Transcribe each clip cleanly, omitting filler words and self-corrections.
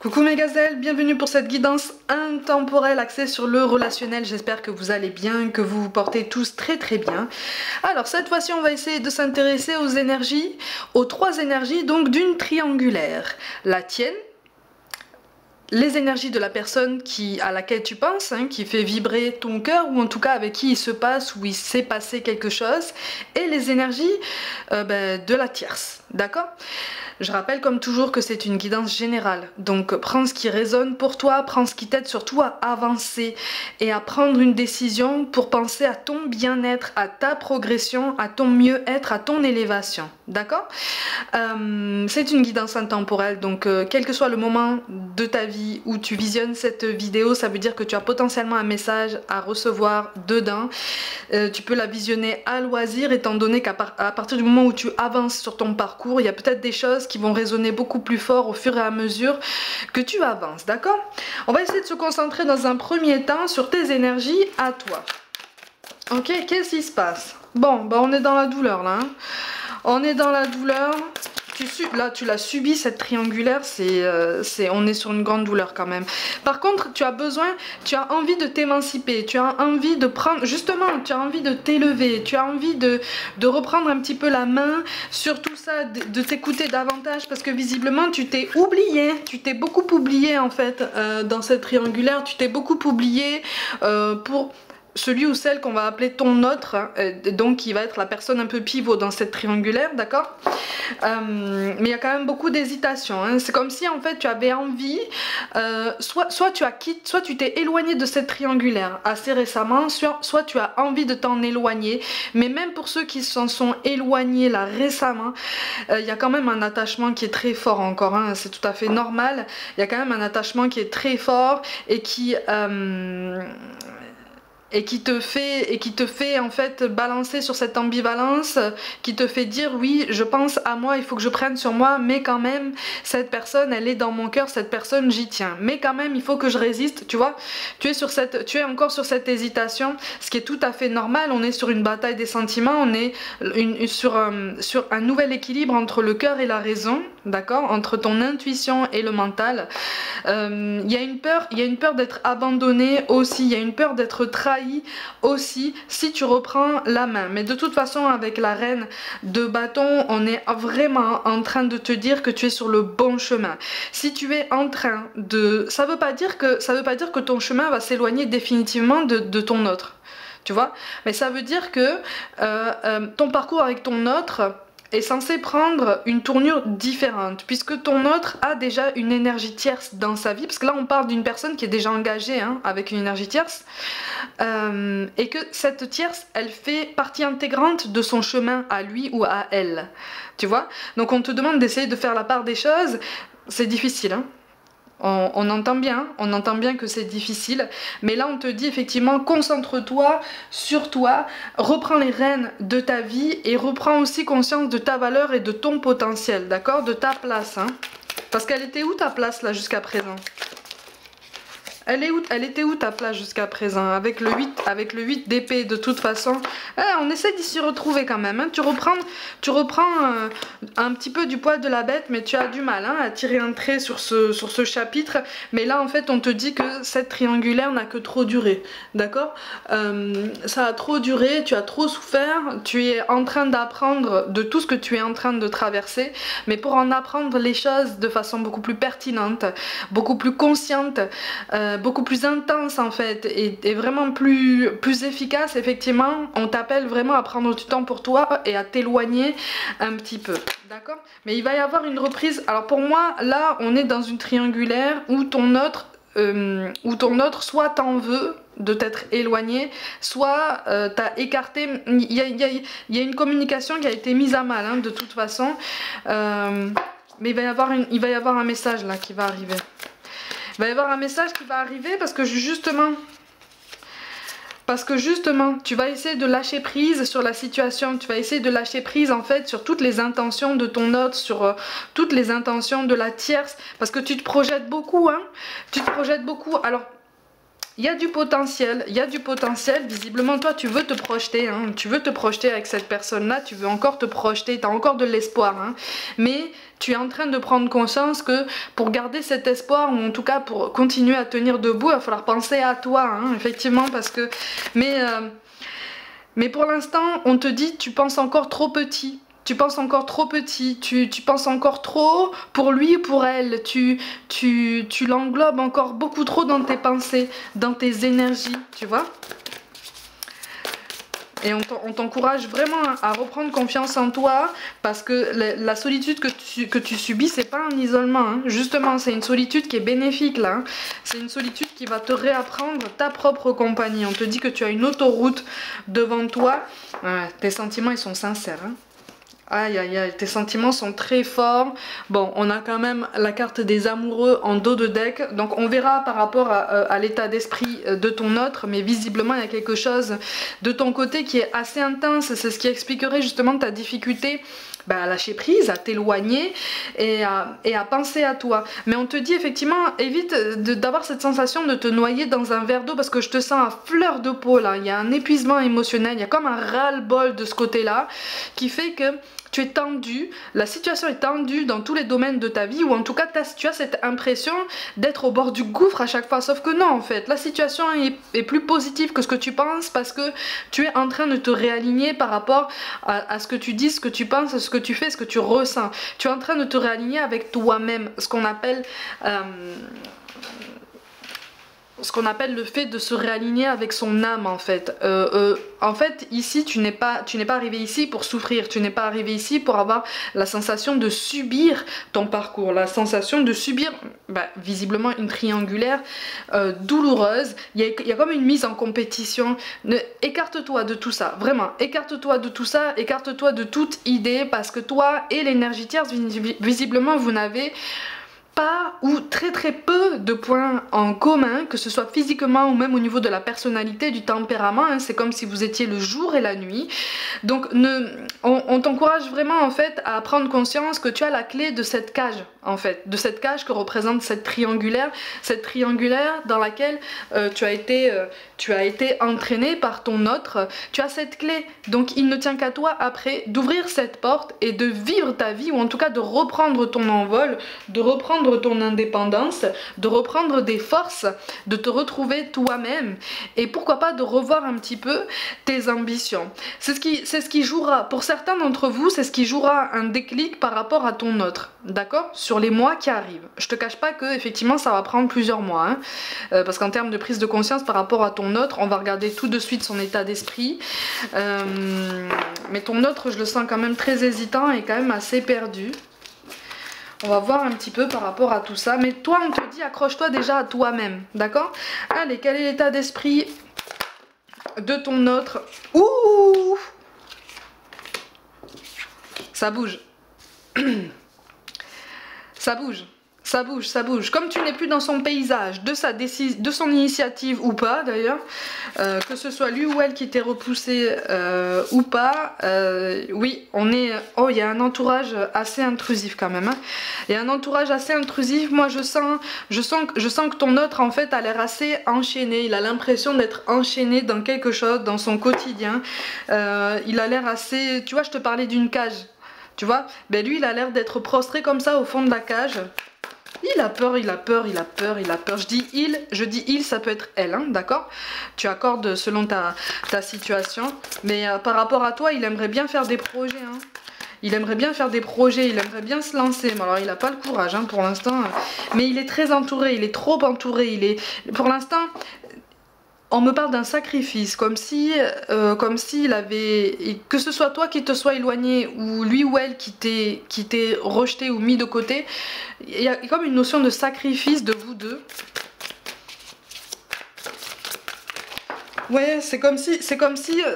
Coucou mes gazelles, bienvenue pour cette guidance intemporelle axée sur le relationnel. J'espère que vous allez bien, que vous vous portez tous très bien. Alors cette fois-ci on va essayer de s'intéresser aux énergies, aux trois énergies donc d'une triangulaire. La tienne, les énergies de la personne à laquelle tu penses, qui fait vibrer ton cœur, ou en tout cas avec qui il se passe ou il s'est passé quelque chose, et les énergies de la tierce, d'accord? Je rappelle comme toujours que c'est une guidance générale, donc prends ce qui résonne pour toi, prends ce qui t'aide surtout à avancer et à prendre une décision pour penser à ton bien-être, à ta progression, à ton mieux-être, à ton élévation, d'accord? C'est une guidance intemporelle, donc quel que soit le moment de ta vie où tu visionnes cette vidéo, ça veut dire que tu as potentiellement un message à recevoir dedans. Tu peux la visionner à loisir étant donné qu'à partir du moment où tu avances sur ton parcours, il y a peut-être des choses qui vont résonner beaucoup plus fort au fur et à mesure que tu avances, d'accord? On va essayer de se concentrer dans un premier temps sur tes énergies à toi. Ok, qu'est-ce qui se passe? Bon, bah on est dans la douleur là. On est dans la douleur. Là, tu l'as subi cette triangulaire, on est sur une grande douleur quand même. Par contre, tu as envie de t'émanciper, tu as envie de prendre, justement, tu as envie de t'élever, tu as envie de reprendre un petit peu la main sur tout ça, de t'écouter davantage parce que visiblement tu t'es oublié, tu t'es beaucoup oublié en fait dans cette triangulaire, tu t'es beaucoup oublié pour celui ou celle qu'on va appeler ton autre, donc qui va être la personne un peu pivot dans cette triangulaire, d'accord? Mais il y a quand même beaucoup d'hésitation, hein. C'est comme si en fait tu avais envie, soit tu t'es éloigné de cette triangulaire assez récemment, soit tu as envie de t'en éloigner, mais même pour ceux qui s'en sont éloignés là récemment, il y a quand même un attachement qui est très fort encore, hein. C'est tout à fait normal, il y a quand même un attachement qui est très fort et qui te fait en fait balancer sur cette ambivalence, qui te fait dire oui, je pense à moi, il faut que je prenne sur moi, mais quand même cette personne elle est dans mon cœur, cette personne j'y tiens, mais quand même il faut que je résiste, tu vois. Tu es encore sur cette hésitation, ce qui est tout à fait normal. On est sur une bataille des sentiments, on est sur un nouvel équilibre entre le cœur et la raison, d'accord, entre ton intuition et le mental. Il y a une peur d'être abandonné aussi, il y a une peur d'être trahi aussi si tu reprends la main. Mais de toute façon avec la reine de bâton, on est vraiment en train de te dire que tu es sur le bon chemin. Si tu es en train de... ça veut pas dire que ton chemin va s'éloigner définitivement de ton autre, tu vois, mais ça veut dire que ton parcours avec ton autre est censé prendre une tournure différente, puisque ton autre a déjà une énergie tierce dans sa vie, parce que là on parle d'une personne qui est déjà engagée avec une énergie tierce, et que cette tierce elle fait partie intégrante de son chemin à lui ou à elle, tu vois. Donc on te demande d'essayer de faire la part des choses, c'est difficile, hein. On entend bien que c'est difficile, mais là on te dit effectivement concentre-toi sur toi, reprends les rênes de ta vie et reprends aussi conscience de ta valeur et de ton potentiel, d'accord, de ta place, hein. Parce qu'elle était où ta place là jusqu'à présent? Elle était où ta place jusqu'à présent? Avec le 8 d'épée de toute façon. On essaie d'y s'y retrouver quand même, hein. Tu reprends un petit peu du poil de la bête, mais tu as du mal à tirer un trait sur ce chapitre. Mais là en fait on te dit que cette triangulaire n'a que trop duré, d'accord? Ça a trop duré, tu as trop souffert, tu es en train d'apprendre de tout ce que tu es en train de traverser, mais pour en apprendre les choses de façon beaucoup plus pertinente, beaucoup plus consciente, beaucoup plus intense en fait, et vraiment plus efficace, effectivement on t'appelle vraiment à prendre du temps pour toi et à t'éloigner un petit peu, d'accord? Mais il va y avoir une reprise. Alors pour moi là on est dans une triangulaire où ton autre soit t'en veut de t'être éloigné, soit t'as écarté. Il y a une communication qui a été mise à mal, hein, de toute façon, mais il va y avoir un message là qui va arriver. Il va y avoir un message qui va arriver parce que justement, tu vas essayer de lâcher prise sur la situation, tu vas essayer de lâcher prise en fait sur toutes les intentions de ton autre, sur toutes les intentions de la tierce, parce que tu te projettes beaucoup, hein, tu te projettes beaucoup. Alors, Il y a du potentiel, il y a du potentiel. Visiblement, toi, tu veux te projeter, hein, tu veux te projeter avec cette personne-là, tu veux encore te projeter, tu as encore de l'espoir. Hein, mais tu es en train de prendre conscience que pour garder cet espoir, ou en tout cas pour continuer à tenir debout, il va falloir penser à toi, hein, effectivement, parce que... Mais pour l'instant, on te dit, tu penses encore trop petit. Tu penses encore trop petit, tu penses encore trop pour lui ou pour elle, tu l'englobes encore beaucoup trop dans tes pensées, dans tes énergies, tu vois. Et on t'encourage vraiment à reprendre confiance en toi, parce que la solitude que tu subis, c'est pas un isolement, hein. Justement, c'est une solitude qui est bénéfique là, hein. C'est une solitude qui va te réapprendre ta propre compagnie. On te dit que tu as une autoroute devant toi. Tes sentiments, ils sont sincères, hein. Aïe aïe aïe, tes sentiments sont très forts. Bon, on a quand même la carte des amoureux en dos de deck. Donc on verra par rapport à l'état d'esprit de ton autre. Mais visiblement, il y a quelque chose de ton côté qui est assez intense. C'est ce qui expliquerait justement ta difficulté à lâcher prise, à t'éloigner et à penser à toi. Mais on te dit effectivement, évite d'avoir cette sensation de te noyer dans un verre d'eau, parce que je te sens à fleur de peau là. Il y a un épuisement émotionnel, il y a comme un ras-le-bol de ce côté-là qui fait que tu es tendu, la situation est tendue dans tous les domaines de ta vie, ou en tout cas tu as cette impression d'être au bord du gouffre à chaque fois, sauf que non en fait, la situation est plus positive que ce que tu penses, parce que tu es en train de te réaligner par rapport à ce que tu dis, ce que tu penses, ce que tu fais, ce que tu ressens. Tu es en train de te réaligner avec toi-même, ce qu'on appelle le fait de se réaligner avec son âme en fait. En fait ici tu n'es pas arrivé ici pour souffrir, tu n'es pas arrivé ici pour avoir la sensation de subir ton parcours, la sensation de subir visiblement une triangulaire douloureuse. Il y a comme une mise en compétition. Écarte-toi de tout ça, vraiment, écarte-toi de tout ça, écarte-toi de toute idée, parce que toi et l'énergie tierce, visiblement vous n'avez pas ou très très peu de points en commun, que ce soit physiquement ou même au niveau de la personnalité, du tempérament, hein. C'est comme si vous étiez le jour et la nuit. Donc on t'encourage vraiment en fait à prendre conscience que tu as la clé de cette cage, en fait, de cette cage que représente cette triangulaire dans laquelle tu as été entraîné par ton autre. Tu as cette clé, donc il ne tient qu'à toi après d'ouvrir cette porte et de vivre ta vie, ou en tout cas de reprendre ton envol, de reprendre ton indépendance, de reprendre des forces, de te retrouver toi-même, et pourquoi pas de revoir un petit peu tes ambitions. C'est ce qui jouera, pour certains d'entre vous, c'est ce qui jouera un déclic par rapport à ton autre, d'accord, sur les mois qui arrivent. Je te cache pas que effectivement ça va prendre plusieurs mois, hein, parce qu'en termes de prise de conscience par rapport à ton autre, on va regarder tout de suite son état d'esprit, mais ton autre, je le sens quand même très hésitant et quand même assez perdu. On va voir un petit peu par rapport à tout ça. Mais toi, on te dit, accroche-toi déjà à toi-même. D'accord? Allez, quel est l'état d'esprit de ton autre? Ouh! Ça bouge. Ça bouge. Ça bouge, ça bouge. Comme tu n'es plus dans son paysage, de son initiative ou pas d'ailleurs, que ce soit lui ou elle qui t'ait repoussé ou pas, oui, on est... Oh, il y a un entourage assez intrusif quand même. Hein. Il y a un entourage assez intrusif. Moi, je sens que ton autre, en fait, a l'air assez enchaîné. Il a l'impression d'être enchaîné dans quelque chose, dans son quotidien. Il a l'air assez... Tu vois, je te parlais d'une cage. Tu vois, ben lui, il a l'air d'être prostré comme ça au fond de la cage. Il a peur, il a peur, il a peur, il a peur. Je dis il, ça peut être elle, hein, d'accord? Tu accordes selon ta situation. Mais par rapport à toi, il aimerait bien faire des projets, hein. Il aimerait bien faire des projets, il aimerait bien se lancer. Mais alors, il n'a pas le courage, hein, pour l'instant. Mais il est très entouré, il est trop entouré. Pour l'instant... On me parle d'un sacrifice, comme si il avait, que ce soit toi qui te sois éloigné ou lui ou elle qui t'ait rejeté ou mis de côté, il y a comme une notion de sacrifice de vous deux. Ouais, c'est comme si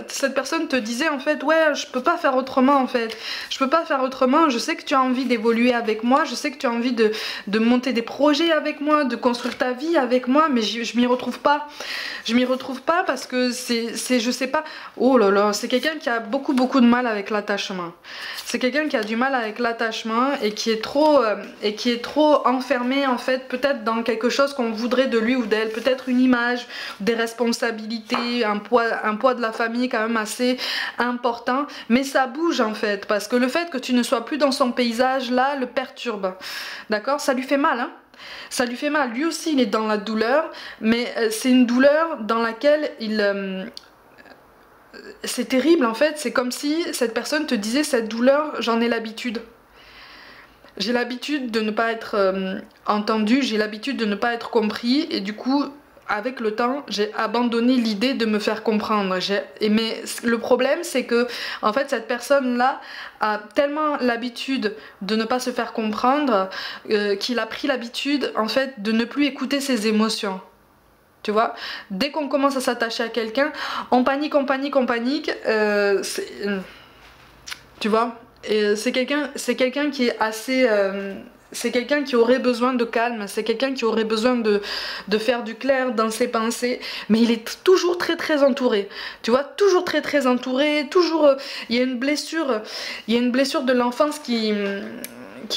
cette personne te disait en fait, ouais, je peux pas faire autrement en fait. Je peux pas faire autrement, je sais que tu as envie d'évoluer avec moi, je sais que tu as envie de monter des projets avec moi, de construire ta vie avec moi, mais je m'y retrouve pas. Je m'y retrouve pas parce que je sais pas, oh là là, c'est quelqu'un qui a beaucoup de mal avec l'attachement. C'est quelqu'un qui a du mal avec l'attachement et qui est trop enfermé en fait, peut-être dans quelque chose qu'on voudrait de lui ou d'elle, peut-être une image, des responsabilités, un poids de la famille quand même assez important, mais ça bouge en fait, parce que le fait que tu ne sois plus dans son paysage là le perturbe, d'accord? Ça lui fait mal, hein? Ça lui fait mal, lui aussi il est dans la douleur, mais c'est une douleur dans laquelle c'est terrible en fait, c'est comme si cette personne te disait cette douleur, j'en ai l'habitude. J'ai l'habitude de ne pas être entendu, j'ai l'habitude de ne pas être compris et du coup avec le temps j'ai abandonné l'idée de me faire comprendre. Mais le problème c'est que en fait cette personne là a tellement l'habitude de ne pas se faire comprendre qu'il a pris l'habitude en fait de ne plus écouter ses émotions. Tu vois, dès qu'on commence à s'attacher à quelqu'un, on panique, on panique, on panique. Tu vois, et c'est quelqu'un qui est assez... c'est quelqu'un qui aurait besoin de calme, c'est quelqu'un qui aurait besoin de faire du clair dans ses pensées, mais il est toujours très entouré, tu vois, toujours très entouré, toujours, il y a une blessure de l'enfance qui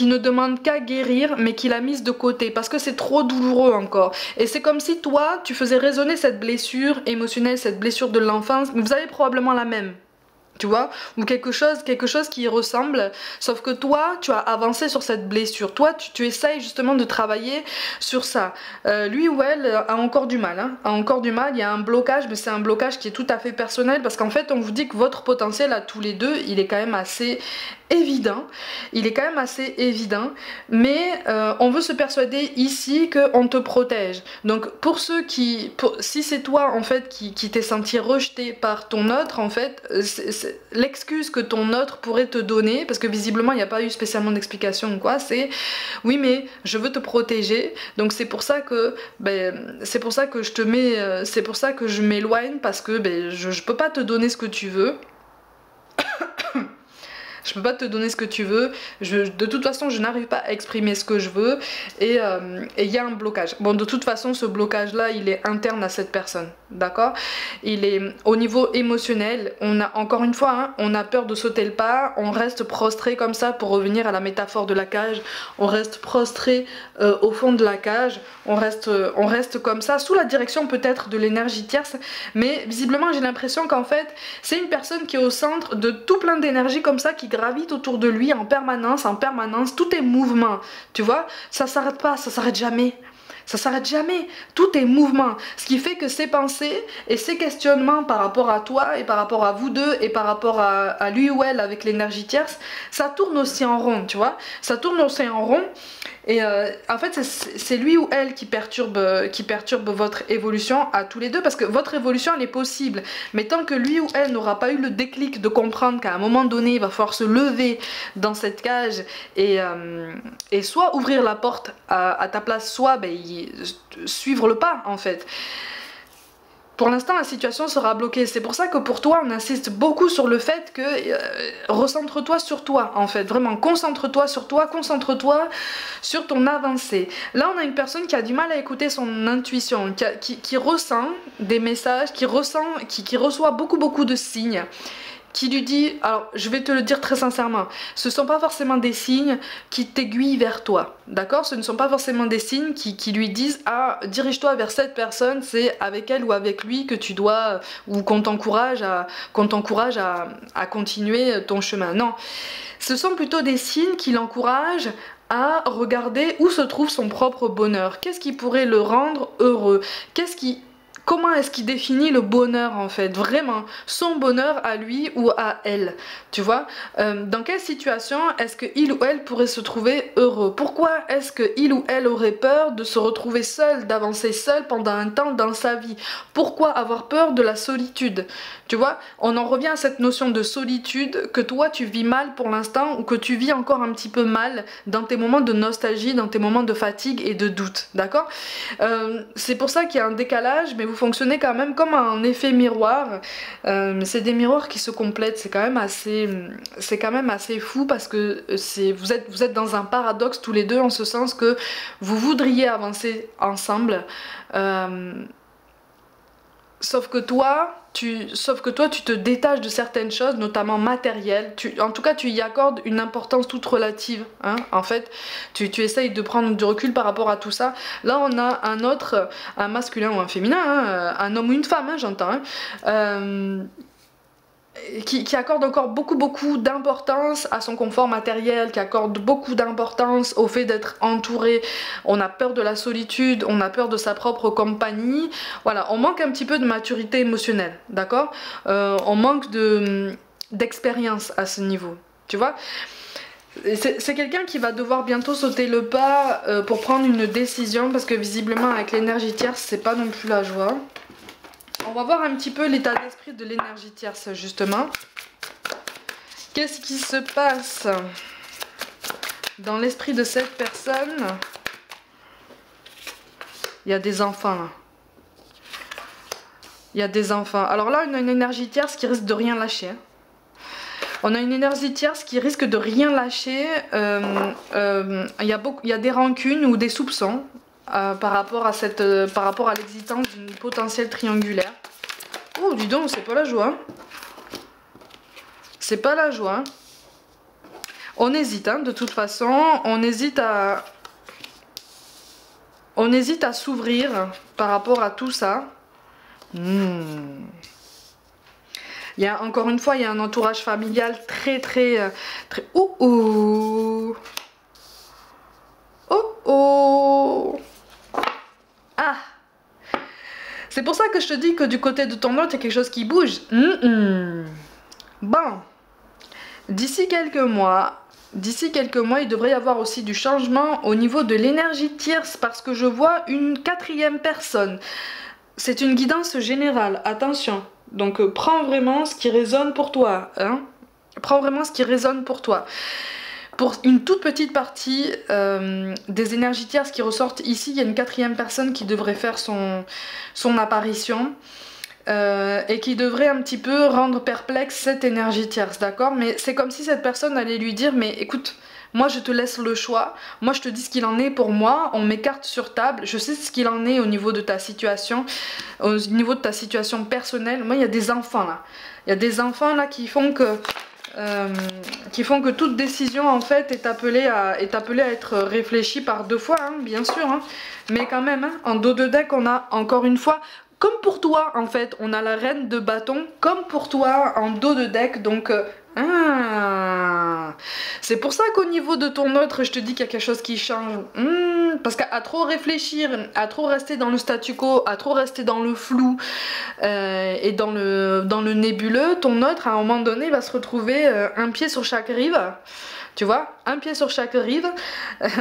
ne demande qu'à guérir, mais qu'il a mise de côté, parce que c'est trop douloureux encore, et c'est comme si toi, tu faisais résonner cette blessure émotionnelle, cette blessure de l'enfance, mais vous avez probablement la même. Tu vois, ou quelque chose qui y ressemble, sauf que toi tu as avancé sur cette blessure, toi tu essayes justement de travailler sur ça. Lui ou elle a encore du mal, hein, a encore du mal, il y a un blocage, mais c'est un blocage qui est tout à fait personnel, parce qu'en fait on vous dit que votre potentiel à tous les deux, il est quand même assez évident, mais on veut se persuader ici qu'on te protège. Donc pour ceux si c'est toi en fait qui t'es senti rejeté par ton autre, en fait, l'excuse que ton autre pourrait te donner, parce que visiblement il n'y a pas eu spécialement d'explication ou quoi, c'est oui mais je veux te protéger, donc c'est pour ça que je te mets, c'est pour ça que je m'éloigne, parce que je peux pas te donner ce que tu veux. Je peux pas te donner ce que tu veux, de toute façon je n'arrive pas à exprimer ce que je veux, et il y a un blocage. Bon, de toute façon ce blocage là il est interne à cette personne, d'accord? Il est au niveau émotionnel, on a encore une fois, hein, on a peur de sauter le pas, on reste prostré comme ça, pour revenir à la métaphore de la cage, on reste prostré au fond de la cage, on reste comme ça, sous la direction peut-être de l'énergie tierce, mais visiblement j'ai l'impression qu'en fait c'est une personne qui est au centre de tout plein d'énergie comme ça, qui gravite autour de lui en permanence, tout est mouvement, tu vois, ça s'arrête pas, ça s'arrête jamais. Ça s'arrête jamais, tout est mouvement, ce qui fait que ses pensées et ses questionnements par rapport à toi et par rapport à vous deux et par rapport à lui ou elle avec l'énergie tierce, ça tourne aussi en rond, tu vois, ça tourne aussi en rond. Et en fait c'est lui ou elle qui perturbe votre évolution à tous les deux, parce que votre évolution elle est possible, mais tant que lui ou elle n'aura pas eu le déclic de comprendre qu'à un moment donné il va falloir se lever dans cette cage et soit ouvrir la porte à ta place, soit suivre le pas en fait. Pour l'instant, la situation sera bloquée. C'est pour ça que pour toi, on insiste beaucoup sur le fait que recentre-toi sur toi, en fait. Vraiment, concentre-toi sur toi, concentre-toi sur ton avancée. Là, on a une personne qui a du mal à écouter son intuition, qui ressent des messages, qui reçoit beaucoup de signes, qui lui dit, alors je vais te le dire très sincèrement, ce ne sont pas forcément des signes qui t'aiguillent vers toi, d'accord? Ce ne sont pas forcément des signes qui lui disent, ah, dirige-toi vers cette personne, c'est avec elle ou avec lui que tu dois, ou qu'on t'encourage à continuer ton chemin. Non, ce sont plutôt des signes qui l'encouragent à regarder où se trouve son propre bonheur, qu'est-ce qui pourrait le rendre heureux, comment est-ce qu'il définit le bonheur en fait, vraiment, son bonheur à lui ou à elle, tu vois, dans quelle situation est-ce qu'il ou elle pourrait se trouver heureux, pourquoi est-ce qu'il ou elle aurait peur de se retrouver seul, d'avancer seul pendant un temps dans sa vie, pourquoi avoir peur de la solitude, tu vois, on en revient à cette notion de solitude que toi tu vis mal pour l'instant, ou que tu vis encore un petit peu mal dans tes moments de nostalgie, dans tes moments de fatigue et de doute, d'accord? C'est pour ça qu'il y a un décalage, mais vous fonctionnez quand même comme un effet miroir. C'est des miroirs qui se complètent, c'est quand même assez fou parce que vous êtes dans un paradoxe tous les deux en ce sens que vous voudriez avancer ensemble. Sauf que toi, tu te détaches de certaines choses, notamment matérielles. En tout cas, tu y accordes une importance toute relative. Hein. En fait, tu essayes de prendre du recul par rapport à tout ça. Là, on a un masculin ou un féminin, hein, un homme ou une femme, hein, j'entends. Hein, qui accorde encore beaucoup d'importance à son confort matériel, qui accorde beaucoup d'importance au fait d'être entouré. On a peur de la solitude, on a peur de sa propre compagnie. Voilà, on manque un petit peu de maturité émotionnelle, d'accord? On manque d'expérience à ce niveau, tu vois? C'est quelqu'un qui va devoir bientôt sauter le pas pour prendre une décision, parce que visiblement avec l'énergie tierce, c'est pas non plus la joie. On va voir un petit peu l'état d'esprit de l'énergie tierce justement. Qu'est-ce qui se passe dans l'esprit de cette personne? Il y a des enfants là. Il y a des enfants. Alors là, on a une énergie tierce qui risque de rien lâcher. Hein. On a une énergie tierce qui risque de rien lâcher. Il y a des rancunes ou des soupçons. Par rapport à l'existence d'une potentielle triangulaire. Oh, dis donc, c'est pas la joie. C'est pas la joie. On hésite, hein, de toute façon. On hésite à s'ouvrir par rapport à tout ça. Encore une fois, il y a un entourage familial très. Oh. Ah, c'est pour ça que je te dis que du côté de ton autre, il y a quelque chose qui bouge. Bon, d'ici quelques mois, il devrait y avoir aussi du changement au niveau de l'énergie tierce parce que je vois une quatrième personne. C'est une guidance générale, attention. Donc prends vraiment ce qui résonne pour toi. Hein. Prends vraiment ce qui résonne pour toi. Pour une toute petite partie des énergies tierces qui ressortent ici, il y a une quatrième personne qui devrait faire son apparition et qui devrait un petit peu rendre perplexe cette énergie tierce, d'accord? Mais c'est comme si cette personne allait lui dire, mais écoute, moi je te laisse le choix, moi je te dis ce qu'il en est pour moi, on met carte sur table, je sais ce qu'il en est au niveau de ta situation, au niveau de ta situation personnelle. Moi il y a des enfants là, il y a des enfants là qui font que toute décision en fait est appelée à être réfléchie par deux fois, hein, bien sûr, hein. Mais quand même, hein, en dos de deck on a encore une fois, comme pour toi en fait, on a la reine de bâton, comme pour toi en dos de deck, donc c'est pour ça qu'au niveau de ton autre, je te dis qu'il y a quelque chose qui change. Parce qu'à trop réfléchir, à trop rester dans le statu quo, à trop rester dans le flou et dans le nébuleux, ton autre, à un moment donné, va se retrouver un pied sur chaque rive. Tu vois, un pied sur chaque rive,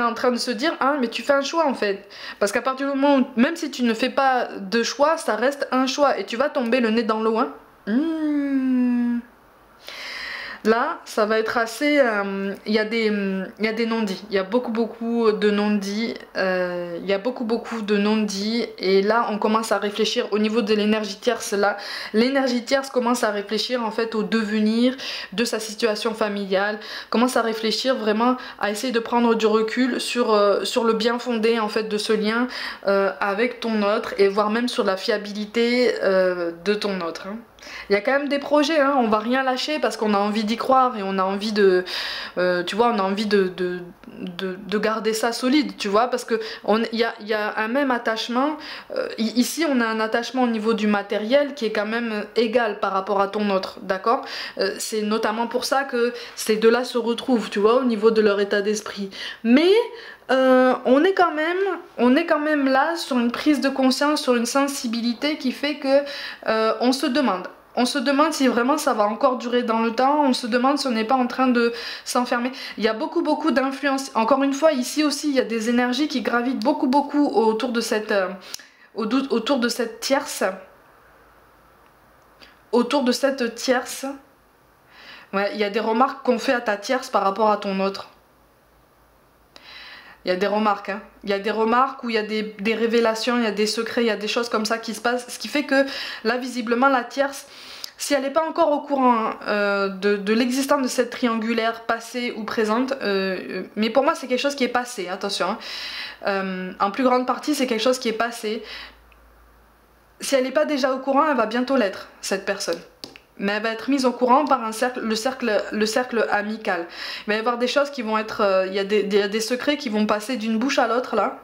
en train de se dire, ah mais tu fais un choix en fait. Parce qu'à partir du moment où, même si tu ne fais pas de choix, ça reste un choix. Et tu vas tomber le nez dans l'eau. Hein. Là, ça va être assez... Il y a des non-dits. Il y a beaucoup de non-dits. Il y a beaucoup de non-dits. Et là, on commence à réfléchir au niveau de l'énergie tierce. Là, l'énergie tierce commence à réfléchir en fait au devenir de sa situation familiale. Commence à réfléchir vraiment à essayer de prendre du recul sur le bien fondé en fait de ce lien avec ton autre. Et voire même sur la fiabilité de ton autre. Hein. Il y a quand même des projets, hein, on va rien lâcher parce qu'on a envie d'y croire et on a envie tu vois, on a envie de garder ça solide, tu vois, parce que il y a un même attachement. Ici, on a un attachement au niveau du matériel qui est quand même égal par rapport à ton autre, d'accord? C'est notamment pour ça que ces deux-là se retrouvent, tu vois, au niveau de leur état d'esprit. Mais on est quand même là sur une prise de conscience, sur une sensibilité qui fait que on se demande si vraiment ça va encore durer dans le temps, on se demande si on n'est pas en train de s'enfermer. Il y a beaucoup d'influence. Encore une fois, ici aussi, il y a des énergies qui gravitent beaucoup autour de cette tierce. Autour de cette tierce. Ouais, il y a des remarques qu'on fait à ta tierce par rapport à ton autre. Il y a des remarques, hein. Il y a des remarques où il y a des révélations, il y a des secrets, il y a des choses comme ça qui se passent. Ce qui fait que là, visiblement, la tierce, si elle n'est pas encore au courant de l'existence de cette triangulaire passée ou présente, mais pour moi c'est quelque chose qui est passé, attention, hein. En plus grande partie c'est quelque chose qui est passé. Si elle n'est pas déjà au courant, elle va bientôt l'être, cette personne. Mais elle va être mise au courant par le cercle amical. Il va y avoir des choses qui vont être... il y a des secrets qui vont passer d'une bouche à l'autre là.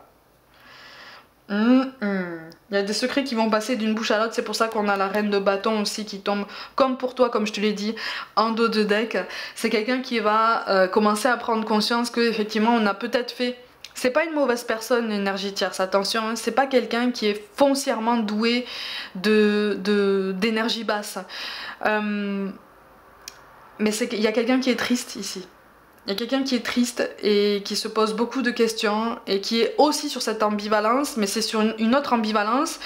Il y a des secrets qui vont passer d'une bouche à l'autre, c'est pour ça qu'on a la reine de bâton aussi qui tombe, comme pour toi, comme je te l'ai dit, en dos de deck. C'est quelqu'un qui va commencer à prendre conscience que effectivement on a peut-être fait... C'est pas une mauvaise personne, l'énergie tierce, attention, hein, c'est pas quelqu'un qui est foncièrement doué d'énergie basse. Mais il y a quelqu'un qui est triste ici. Il y a quelqu'un qui est triste et qui se pose beaucoup de questions et qui est aussi sur cette ambivalence, mais c'est sur une autre ambivalence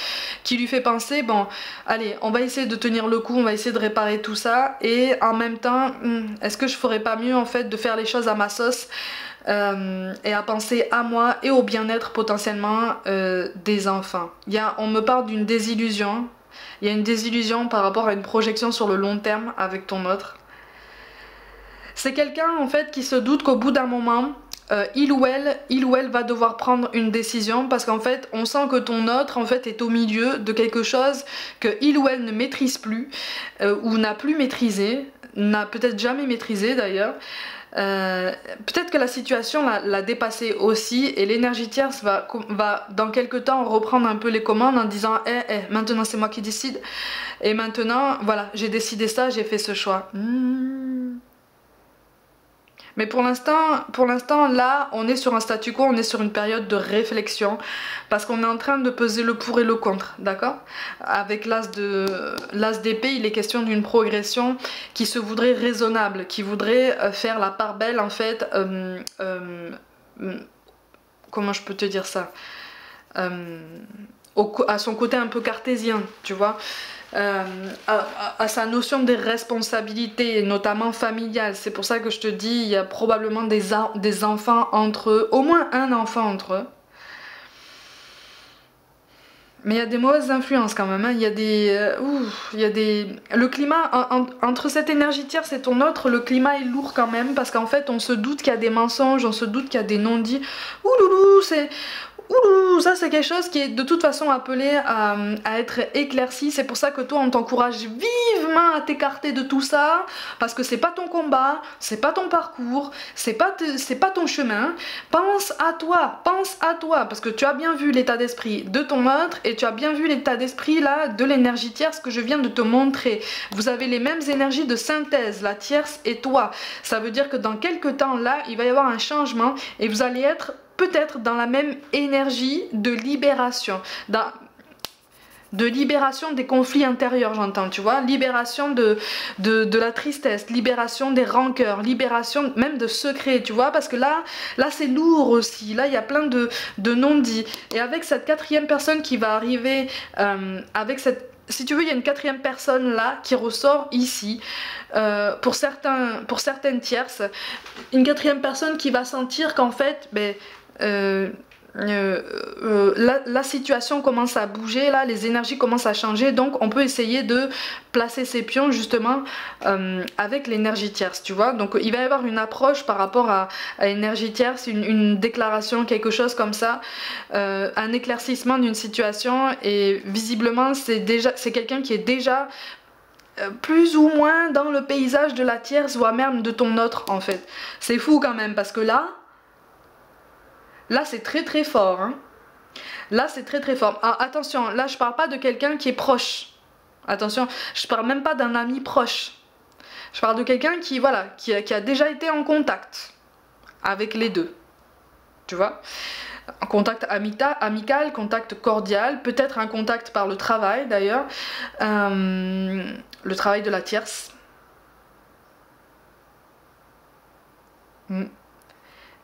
qui lui fait penser, bon, allez, on va essayer de tenir le coup, on va essayer de réparer tout ça, et en même temps, est-ce que je ferais pas mieux en fait de faire les choses à ma sauce et à penser à moi et au bien-être potentiellement des enfants. On me parle d'une désillusion, il y a une désillusion par rapport à une projection sur le long terme avec ton autre. C'est quelqu'un en fait qui se doute qu'au bout d'un moment, il ou elle va devoir prendre une décision parce qu'en fait on sent que ton autre en fait est au milieu de quelque chose que il ou elle ne maîtrise plus ou n'a plus maîtrisé, n'a peut-être jamais maîtrisé d'ailleurs. Peut-être que la situation l'a dépassé aussi et l'énergie tierce va dans quelques temps reprendre un peu les commandes en disant maintenant c'est moi qui décide et maintenant voilà j'ai décidé ça, j'ai fait ce choix. Mais pour l'instant, là, on est sur un statu quo, on est sur une période de réflexion, parce qu'on est en train de peser le pour et le contre, d'accord? Avec l'as d'épée, il est question d'une progression qui se voudrait raisonnable, qui voudrait faire la part belle, en fait, comment je peux te dire ça? À son côté un peu cartésien, tu vois? À sa notion des responsabilités, notamment familiales. C'est pour ça que je te dis, il y a probablement des enfants entre eux, au moins un enfant entre eux. Mais il y a des mauvaises influences quand même, hein. Il y a des... Le climat, entre cette énergie tierce et ton autre, le climat est lourd quand même, parce qu'en fait on se doute qu'il y a des mensonges, on se doute qu'il y a des non-dits. Ouloulou, ça c'est quelque chose qui est de toute façon appelé à être éclairci. C'est pour ça que toi on t'encourage vivement à t'écarter de tout ça, parce que c'est pas ton combat, c'est pas ton parcours, c'est pas ton chemin. Pense à toi, parce que tu as bien vu l'état d'esprit de ton autre et tu as bien vu l'état d'esprit là de l'énergie tierce que je viens de te montrer. Vous avez les mêmes énergies de synthèse, la tierce et toi. Ça veut dire que dans quelques temps là, il va y avoir un changement et vous allez être peut-être dans la même énergie de libération, de libération des conflits intérieurs, j'entends, tu vois, libération de la tristesse, libération des rancœurs, libération même de secrets, tu vois, parce que là c'est lourd aussi, là il y a plein de non-dits, et avec cette quatrième personne qui va arriver, si tu veux, il y a une quatrième personne là qui ressort ici, pour certaines tierces, une quatrième personne qui va sentir qu'en fait, la situation commence à bouger, là les énergies commencent à changer, donc on peut essayer de placer ses pions justement avec l'énergie tierce, tu vois. Donc il va y avoir une approche par rapport à l'énergie tierce, une déclaration, quelque chose comme ça, un éclaircissement d'une situation, et visiblement c'est quelqu'un qui est déjà plus ou moins dans le paysage de la tierce, voire même de ton autre en fait. C'est fou quand même, parce que là c'est très très fort, hein. Là c'est très très fort. Ah, attention, là je parle pas de quelqu'un qui est proche. Attention, je parle même pas d'un ami proche. Je parle de quelqu'un qui, voilà, qui a déjà été en contact avec les deux. Tu vois? Un contact amical, contact cordial, peut-être un contact par le travail d'ailleurs. Le travail de la tierce.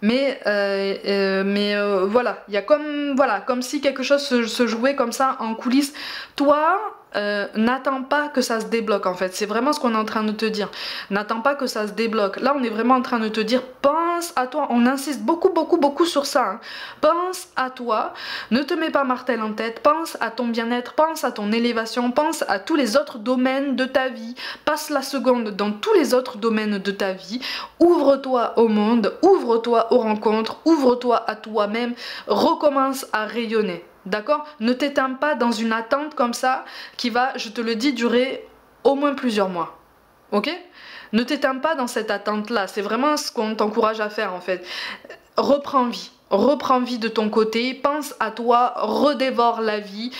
Mais voilà, il y a comme si quelque chose se jouait comme ça en coulisses. Toi, n'attends pas que ça se débloque en fait. C'est vraiment ce qu'on est en train de te dire. N'attends pas que ça se débloque. Là, on est vraiment en train de te dire, pense à toi. On insiste beaucoup sur ça. Hein. Pense à toi. Ne te mets pas martel en tête. Pense à ton bien-être. Pense à ton élévation. Pense à tous les autres domaines de ta vie. Passe la seconde dans tous les autres domaines de ta vie. Ouvre-toi au monde. Ouvre-toi aux rencontres. Ouvre-toi à toi-même. Recommence à rayonner. D'accord? Ne t'éteins pas dans une attente comme ça qui va, je te le dis, durer au moins plusieurs mois. Ok? Ne t'éteins pas dans cette attente-là. C'est vraiment ce qu'on t'encourage à faire en fait. Reprends vie. Reprends vie de ton côté. Pense à toi. Redévore la vie.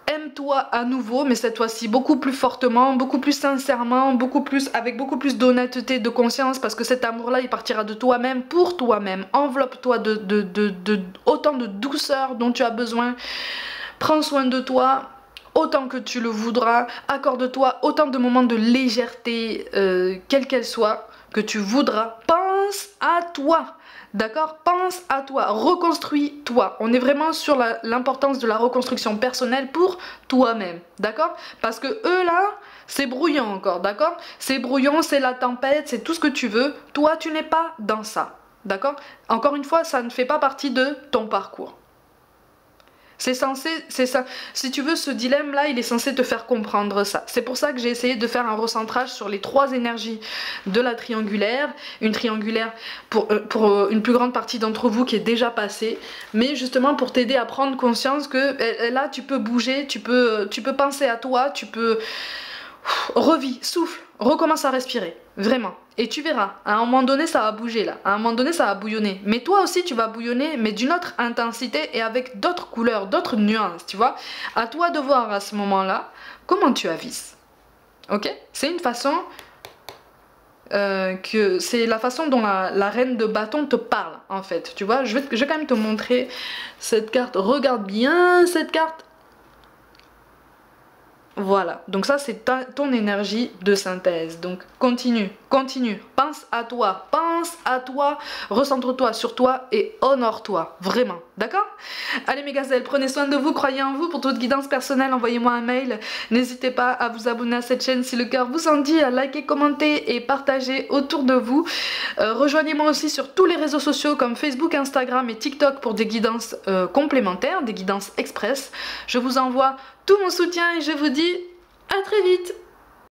Aime-toi à nouveau, mais cette fois-ci beaucoup plus fortement, beaucoup plus sincèrement, avec beaucoup plus d'honnêteté, de conscience, parce que cet amour-là, il partira de toi-même pour toi-même. Enveloppe-toi de autant de douceur dont tu as besoin. Prends soin de toi autant que tu le voudras. Accorde-toi autant de moments de légèreté, quelle qu'elle soit, que tu voudras. Pense à toi. D'accord? Pense à toi, reconstruis-toi. On est vraiment sur l'importance de la reconstruction personnelle pour toi-même. D'accord? Parce que eux là, c'est brouillon encore. D'accord? C'est brouillon, c'est la tempête, c'est tout ce que tu veux. Toi, tu n'es pas dans ça. D'accord? Encore une fois, ça ne fait pas partie de ton parcours. C'est censé, c'est ça. Si tu veux, ce dilemme-là, il est censé te faire comprendre ça. C'est pour ça que j'ai essayé de faire un recentrage sur les 3 énergies de la triangulaire. Une triangulaire pour une plus grande partie d'entre vous qui est déjà passée. Mais justement pour t'aider à prendre conscience que là, tu peux bouger, tu peux penser à toi, tu peux... Revis, souffle, recommence à respirer, vraiment. Et tu verras, à un moment donné ça va bouger là, à un moment donné ça va bouillonner. Mais toi aussi tu vas bouillonner, mais d'une autre intensité et avec d'autres couleurs, d'autres nuances, tu vois. À toi de voir à ce moment-là comment tu avises. Ok? C'est une façon c'est la façon dont la reine de bâton te parle en fait. Tu vois, je vais quand même te montrer cette carte. Regarde bien cette carte. Voilà, donc ça c'est ton énergie de synthèse. Donc continue, pense à toi, recentre-toi sur toi et honore-toi, vraiment, d'accord? Allez mes gazelles, prenez soin de vous, croyez en vous. Pour toute guidance personnelle, envoyez-moi un mail. N'hésitez pas à vous abonner à cette chaîne si le cœur vous en dit, à liker, commenter et partager autour de vous. Rejoignez-moi aussi sur tous les réseaux sociaux comme Facebook, Instagram et TikTok pour des guidances complémentaires, des guidances express. Je vous envoie tout mon soutien et je vous dis à très vite.